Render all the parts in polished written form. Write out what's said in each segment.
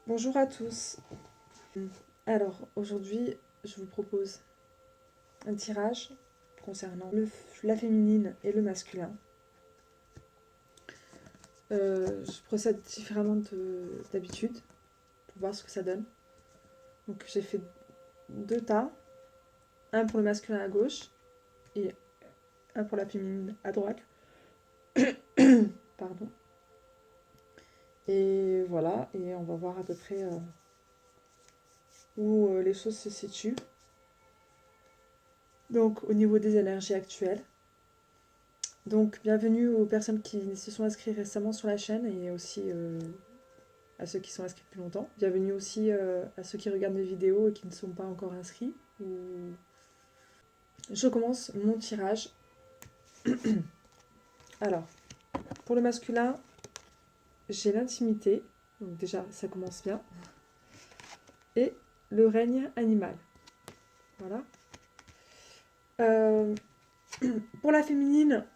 Bonjour à tous. Alors, aujourd'hui, je vous propose un tirage concernant la féminine et le masculin. Je procède différemment d'habitude pour voir ce que ça donne. Donc, j'ai fait deux tas, un pour le masculin à gauche et un pour la féminine à droite. Pardon. Et voilà, et on va voir à peu près où les choses se situent. Donc, au niveau des énergies actuelles. Donc, bienvenue aux personnes qui se sont inscrites récemment sur la chaîne et aussi à ceux qui sont inscrits depuis longtemps. Bienvenue aussi à ceux qui regardent mes vidéos et qui ne sont pas encore inscrits. Je commence mon tirage. Alors, pour le masculin, j'ai l'intimité. Donc déjà, ça commence bien. Et le règne animal. Voilà. Euh, pour la féminine,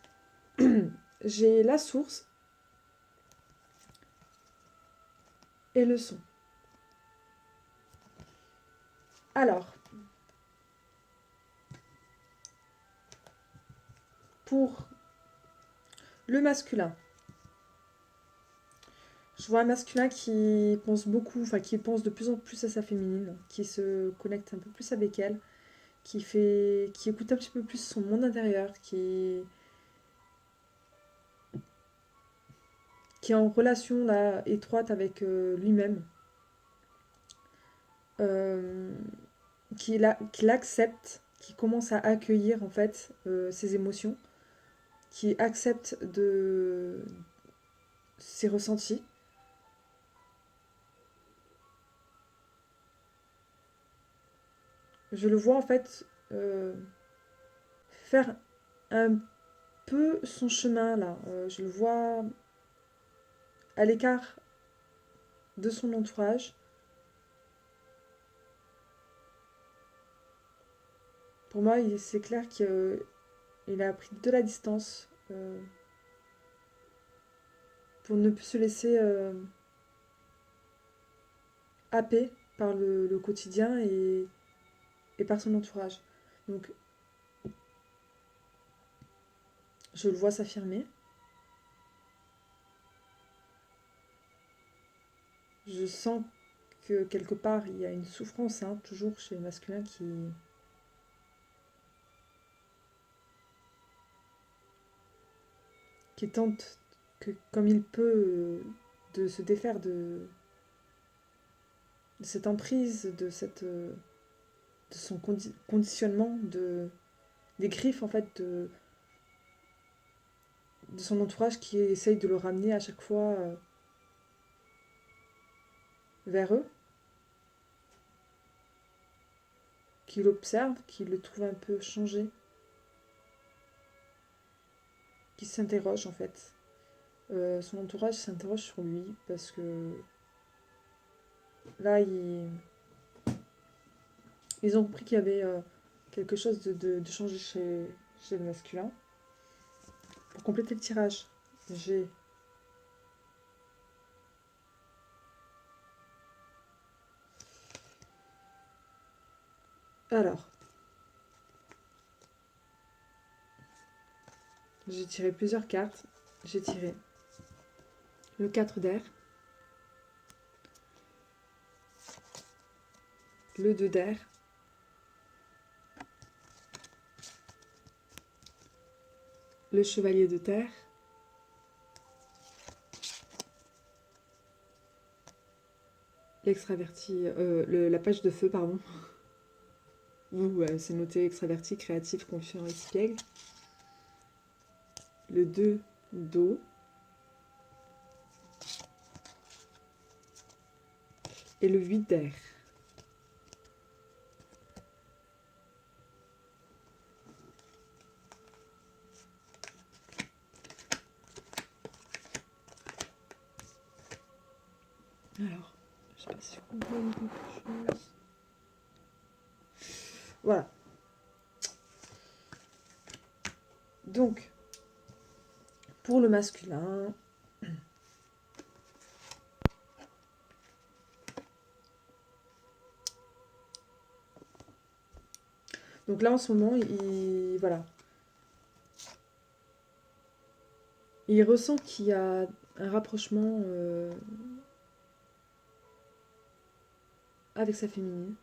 j'ai la source et le son. Alors, pour le masculin, je vois un masculin qui pense beaucoup, enfin qui pense de plus en plus à sa féminine, qui se connecte un peu plus avec elle, qui écoute un petit peu plus son monde intérieur, qui est en relation là étroite avec lui-même, euh, qui l'accepte, qui commence à accueillir en fait ses émotions, qui accepte de ses ressentis. Je le vois en fait faire un peu son chemin là. Je le vois à l'écart de son entourage. Pour moi, c'est clair qu'il a pris de la distance pour ne plus se laisser happer par le quotidien et par son entourage. Donc, je le vois s'affirmer. Je sens que quelque part, il y a une souffrance, hein, toujours chez le masculin, qui tente, comme il peut, de se défaire de cette emprise, de son conditionnement, des griffes en fait de son entourage qui essaye de le ramener à chaque fois vers eux, qui l'observe, qui le trouve un peu changé, qui s'interroge en fait. Son entourage s'interroge sur lui parce que là, ils ont compris qu'il y avait quelque chose de changé chez le masculin. Pour compléter le tirage, j'ai alors j'ai tiré plusieurs cartes. J'ai tiré le 4 d'air, le 2 d'air, le chevalier de terre, l'extraverti, la page de feu, pardon. Où c'est noté extraverti, créatif, confiant, espiègle. Le 2 d'eau. Et le 8 d'air. Alors, je sais pas si vous comprenez quelque chose. Voilà. Donc, pour le masculin, Donc là, en ce moment, voilà. Il ressent qu'il y a un rapprochement avec sa féminine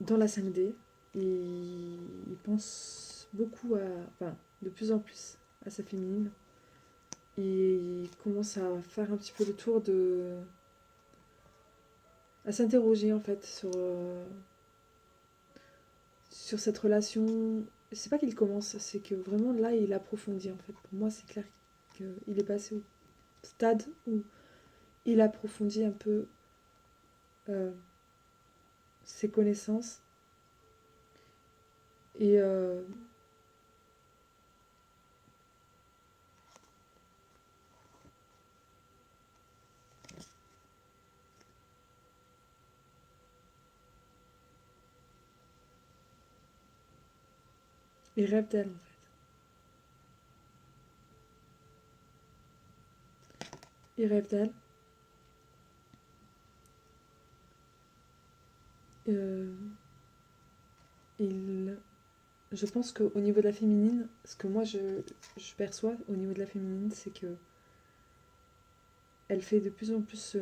dans la 5D. Et il pense beaucoup enfin, de plus en plus à sa féminine. Et il commence à faire un petit peu le tour à s'interroger en fait sur cette relation. C'est pas qu'il commence, c'est que vraiment là il approfondit en fait. Pour moi, c'est clair qu'il est passé au stade où il approfondit un peu euh, ses connaissances et il rêve d'elle en fait. Il rêve d'elle. Euh, il, je pense qu'au niveau de la féminine, ce que moi je perçois au niveau de la féminine, c'est que elle fait de plus en plus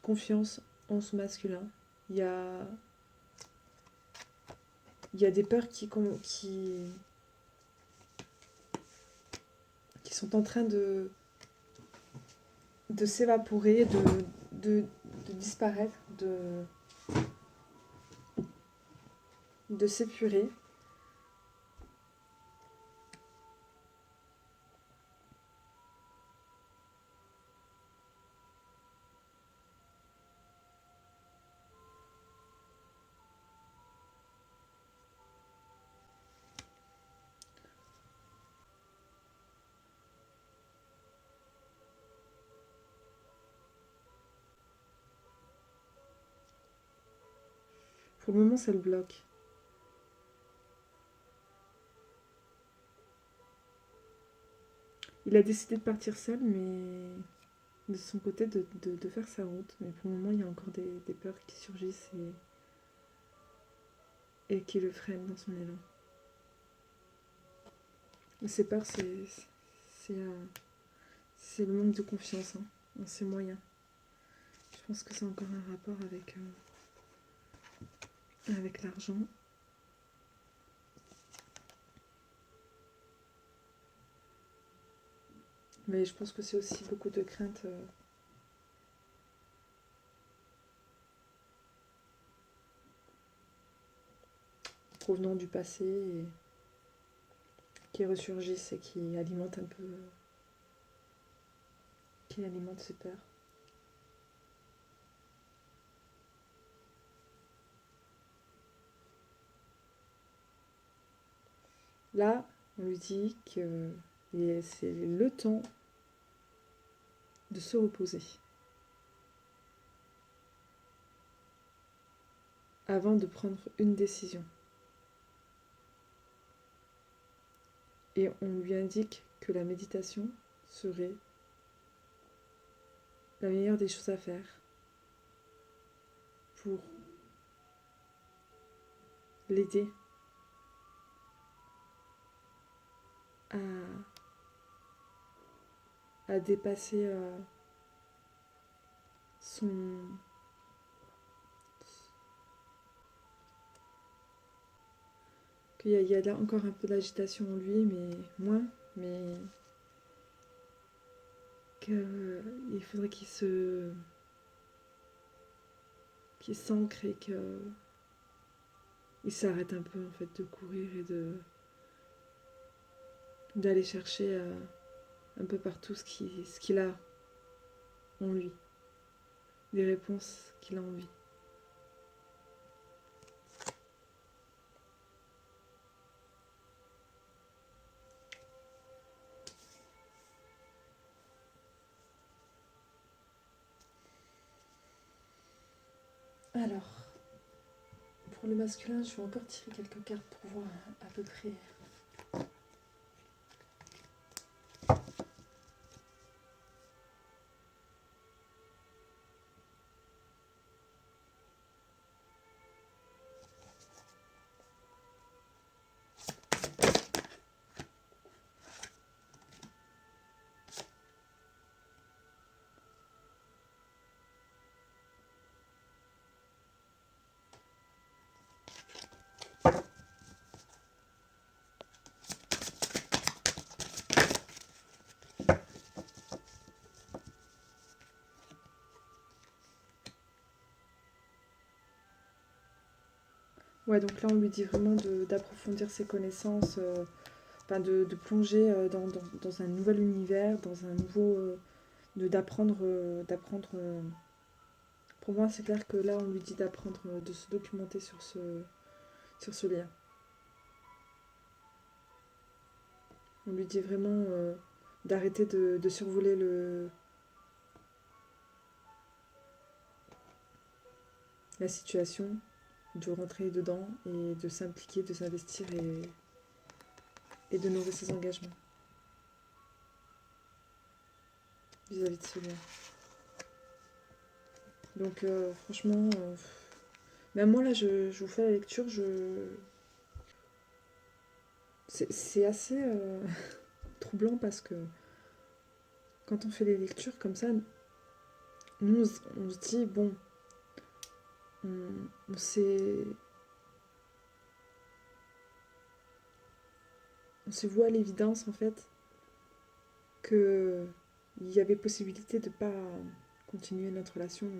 confiance en son masculin. Il y a, il y a des peurs qui sont en train de s'évaporer, de, de disparaître, de s'épurer. Pour le moment, ça le bloque. Il a décidé de partir seul, mais de son côté, de faire sa route. Mais pour le moment, il y a encore des peurs qui surgissent et qui le freinent dans son élan. Ces peurs, c'est le manque de confiance en ses moyens. Je pense que c'est encore un rapport avec l'argent. Mais je pense que c'est aussi beaucoup de craintes provenant du passé et qui ressurgissent et qui alimentent un peu, qui alimentent ses peurs. Là, on lui dit que c'est le temps de se reposer avant de prendre une décision. Et on lui indique que la méditation serait la meilleure des choses à faire pour l'aider à dépasser son... Qu'il y a là encore un peu d'agitation en lui, mais moins, mais qu'il faudrait qu'il s'ancre et qu'il s'arrête un peu en fait de courir et d'aller chercher un peu partout ce qu'il a en lui, des réponses qu'il a envie. Alors, pour le masculin, je vais encore tirer quelques cartes pour voir à peu près. Ouais, donc là, on lui dit vraiment d'approfondir ses connaissances, enfin de plonger dans un nouvel univers, dans un nouveau... d'apprendre. Pour moi, c'est clair que là, on lui dit d'apprendre, de se documenter sur ce lien. On lui dit vraiment d'arrêter de survoler la situation, de rentrer dedans et de s'impliquer, de s'investir et d'honorer ses engagements vis-à-vis de ce lien. Donc franchement, même moi là, je vous fais la lecture, c'est assez troublant parce que quand on fait des lectures comme ça, nous on se dit, bon, on s'est voué à l'évidence en fait que il y avait possibilité de pas continuer notre relation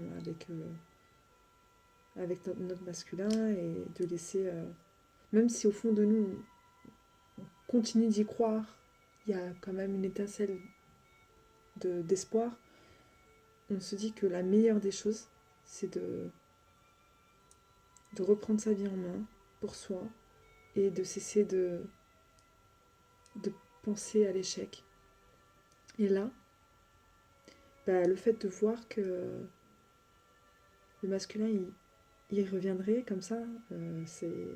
avec notre masculin et de laisser, même si au fond de nous on continue d'y croire, il y a quand même une étincelle d'espoir. On se dit que la meilleure des choses, c'est de reprendre sa vie en main pour soi et de cesser de penser à l'échec. Et là, bah, le fait de voir que le masculin, il reviendrait comme ça, c'est...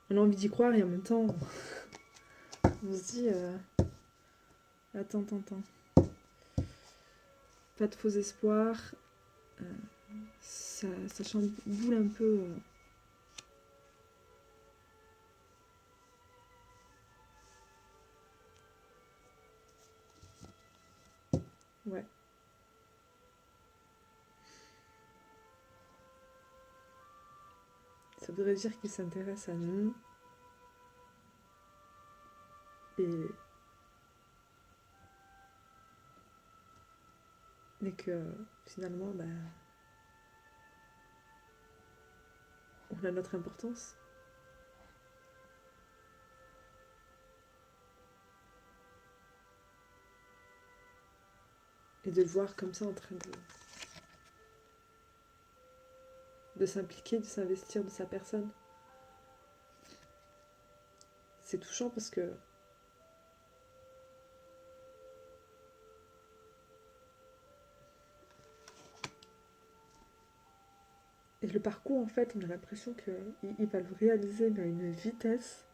On a envie d'y croire et en même temps, on se dit... attends. Pas de faux espoirs. Euh, ça chamboule un peu... ouais. Ça voudrait dire qu'il s'intéresse à nous. Et que finalement, bah, on a notre importance. Et de le voir comme ça en train de s'impliquer, de s'investir de sa personne. C'est touchant parce que et le parcours, en fait, on a l'impression qu'il va le réaliser mais à une vitesse.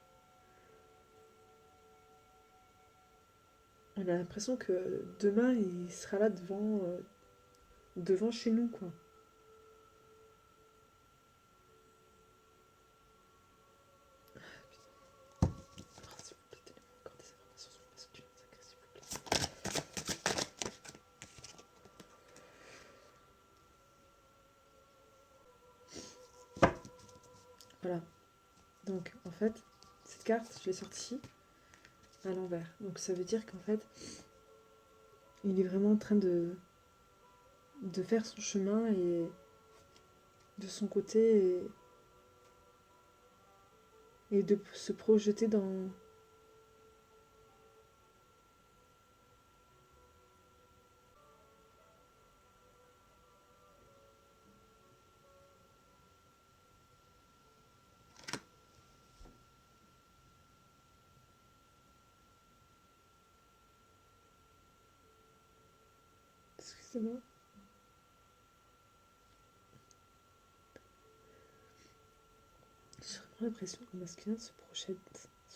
On a l'impression que demain, il sera là devant chez nous, quoi. S'il vous plaît, donnez-moi encore des informations sur le masculin sacré, s'il vous plaît. Voilà. Donc, en fait, cette carte, je l'ai sortie à l'envers. Donc, ça veut dire qu'en fait, il est vraiment en train de faire son chemin et de son côté et de se projeter dans... Excusez-moi. J'ai vraiment l'impression que le masculin se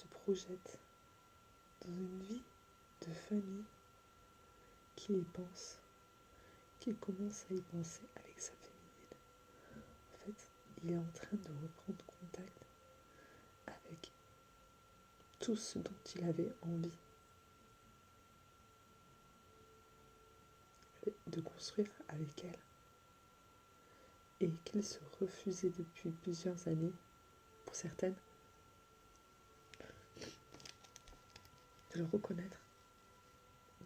projette dans une vie de famille qu'il y pense, qu'il commence à y penser avec sa féminine. En fait, il est en train de reprendre contact avec tout ce dont il avait envie de construire avec elle et qu'il se refusait depuis plusieurs années, pour certaines, de le reconnaître,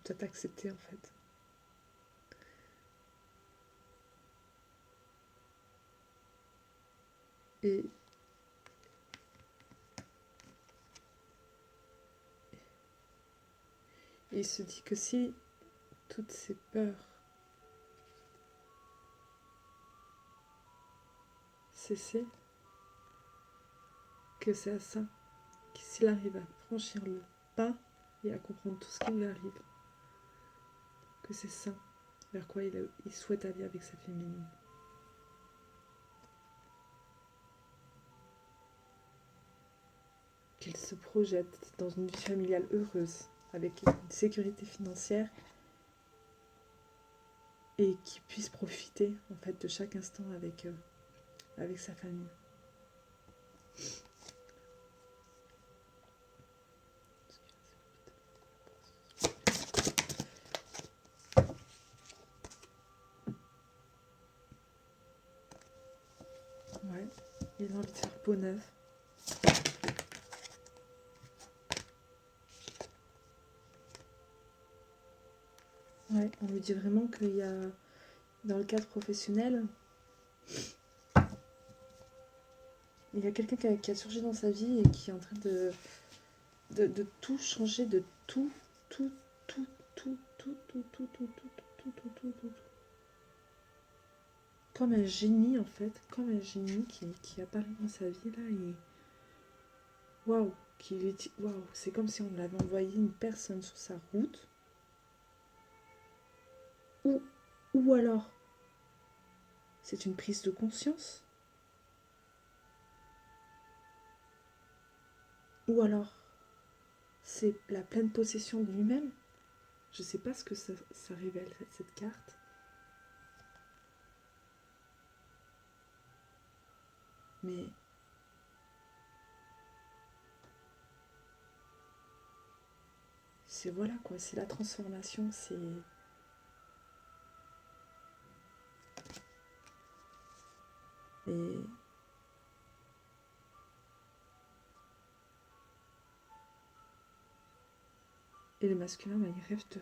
de t'accepter en fait. Et il se dit que si toutes ces peurs cessaient, que c'est à ça, que s'il arrive à franchir le pas et à comprendre tout ce qui lui arrive, que c'est ça vers quoi il souhaite aller avec sa féminine. Qu'il se projette dans une vie familiale heureuse, avec une sécurité financière, et qu'il puisse profiter en fait de chaque instant avec sa famille. Ouais, il a envie de faire peau neuve. Ouais, on lui dit vraiment qu'il y a, dans le cadre professionnel, il y a quelqu'un qui a surgi dans sa vie et qui est en train de tout changer, de tout. Comme un génie en fait, comme un génie qui apparaît dans sa vie là et waouh, waouh, c'est comme si on avait envoyé une personne sur sa route ou alors c'est une prise de conscience ou alors c'est la pleine possession de lui-même. Je sais pas ce que ça révèle cette carte. Mais c'est voilà quoi, c'est la transformation, c'est et le masculin, bah, il rêve de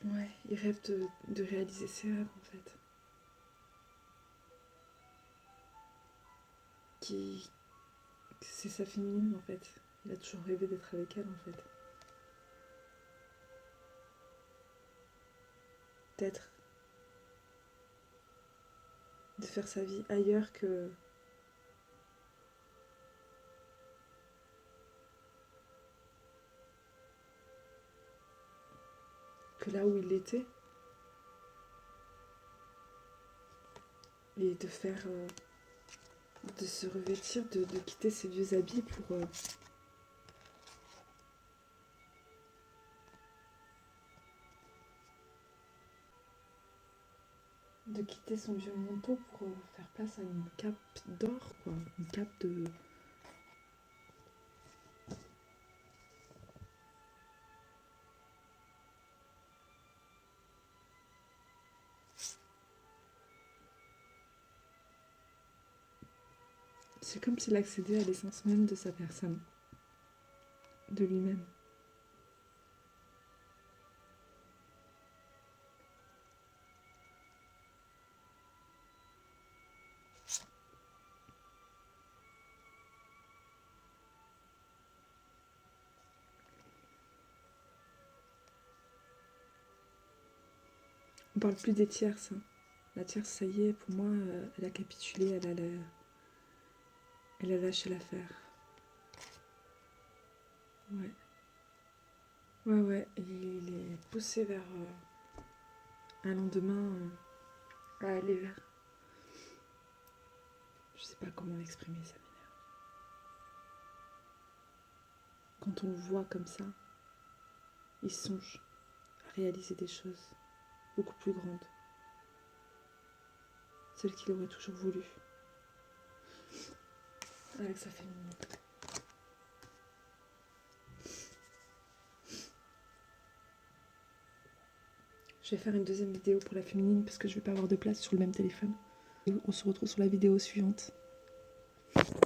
ouais, il rêve de réaliser ses rêves en fait. C'est sa féminine en fait. Il a toujours rêvé d'être avec elle en fait. De faire sa vie ailleurs que là où il était. Et de faire de se revêtir, de quitter ses vieux habits pour de quitter son vieux manteau pour faire place à une cape d'or quoi, une cape de c'est comme s'il accédait à l'essence même de sa personne, de lui-même. On parle plus des tierces. Hein. La tierce, ça y est, pour moi, elle a capitulé, elle a lâché l'affaire. Ouais. Ouais, il est poussé vers un lendemain à aller vers. Je sais pas comment l'exprimer, ça m'énerve. Quand on le voit comme ça, il songe à réaliser des choses beaucoup plus grandes. Celles qu'il aurait toujours voulu. Avec sa famille. Je vais faire une deuxième vidéo pour la féminine parce que je vais pas avoir de place sur le même téléphone. On se retrouve sur la vidéo suivante.